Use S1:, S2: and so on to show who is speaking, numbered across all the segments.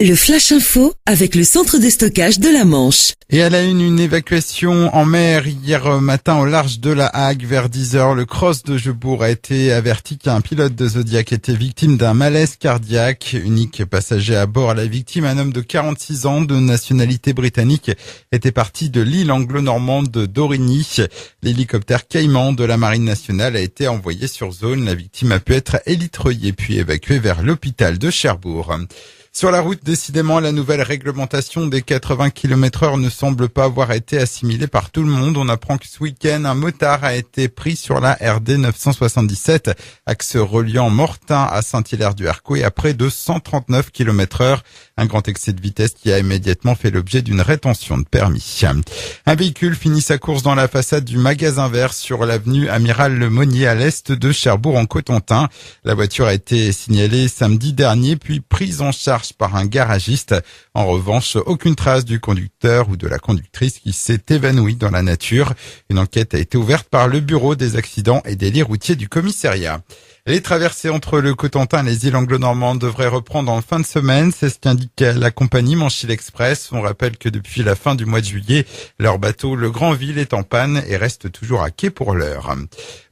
S1: Le Flash Info avec le centre de stockage de la Manche.
S2: Et à la une évacuation en mer hier matin au large de la Hague vers 10h. Le cross de Jebourg a été averti qu'un pilote de Zodiac était victime d'un malaise cardiaque. Unique passager à bord, la victime, un homme de 46 ans de nationalité britannique, était parti de l'île anglo-normande d'Aurigny. L'hélicoptère Cayman de la Marine nationale a été envoyé sur zone. La victime a pu être élitreillée puis évacuée vers l'hôpital de Cherbourg. Sur la route, décidément, la nouvelle réglementation des 80 km/h ne semble pas avoir été assimilée par tout le monde. On apprend que ce week-end, un motard a été pris sur la RD 977, axe reliant Mortain à Saint-Hilaire-du-Harcouët à près de 139 km/h. Un grand excès de vitesse qui a immédiatement fait l'objet d'une rétention de permis. Un véhicule finit sa course dans la façade du magasin vert sur l'avenue Amiral Lemonnier à l'est de Cherbourg en Cotentin. La voiture a été signalée samedi dernier puis prise en charge par un garagiste. En revanche, aucune trace du conducteur ou de la conductrice qui s'est évanoui dans la nature. Une enquête a été ouverte par le bureau des accidents et délits routiers du commissariat. Les traversées entre le Cotentin et les îles anglo-normandes devraient reprendre en fin de semaine. C'est ce qu'indique la compagnie Manchil Express. On rappelle que depuis la fin du mois de juillet, leur bateau Le Grandville est en panne et reste toujours à quai pour l'heure.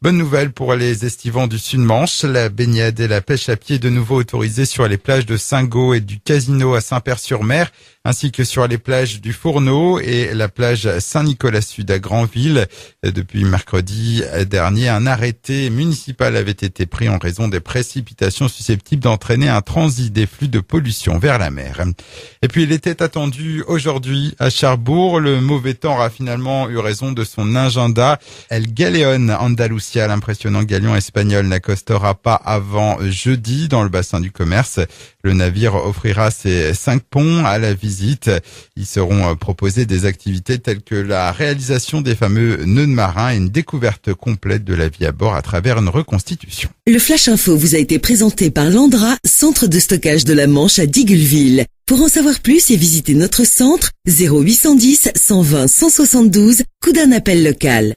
S2: Bonne nouvelle pour les estivants du Sud-Manche. La baignade et la pêche à pied de nouveau autorisées sur les plages de Saint-Gaud et du Casino à Saint-Père-sur-Mer, ainsi que sur les plages du Fourneau et la plage Saint-Nicolas-Sud à Granville. Depuis mercredi dernier, un arrêté municipal avait été pris en raison des précipitations susceptibles d'entraîner un transit des flux de pollution vers la mer. Et puis il était attendu aujourd'hui à Cherbourg. Le mauvais temps aura finalement eu raison de son agenda. El Galeón Andalucia, l'impressionnant galion espagnol, n'accostera pas avant jeudi dans le bassin du commerce. Le navire offrira ses 5 ponts à la visite. Ils seront proposés des activités telles que la réalisation des fameux nœuds marins et une découverte complète de la vie à bord à travers une reconstitution.
S1: Le Flash Info vous a été présenté par Landra, centre de stockage de la Manche à Digueulville. Pour en savoir plus et visiter notre centre, 0810 120 172, coup d'un appel local.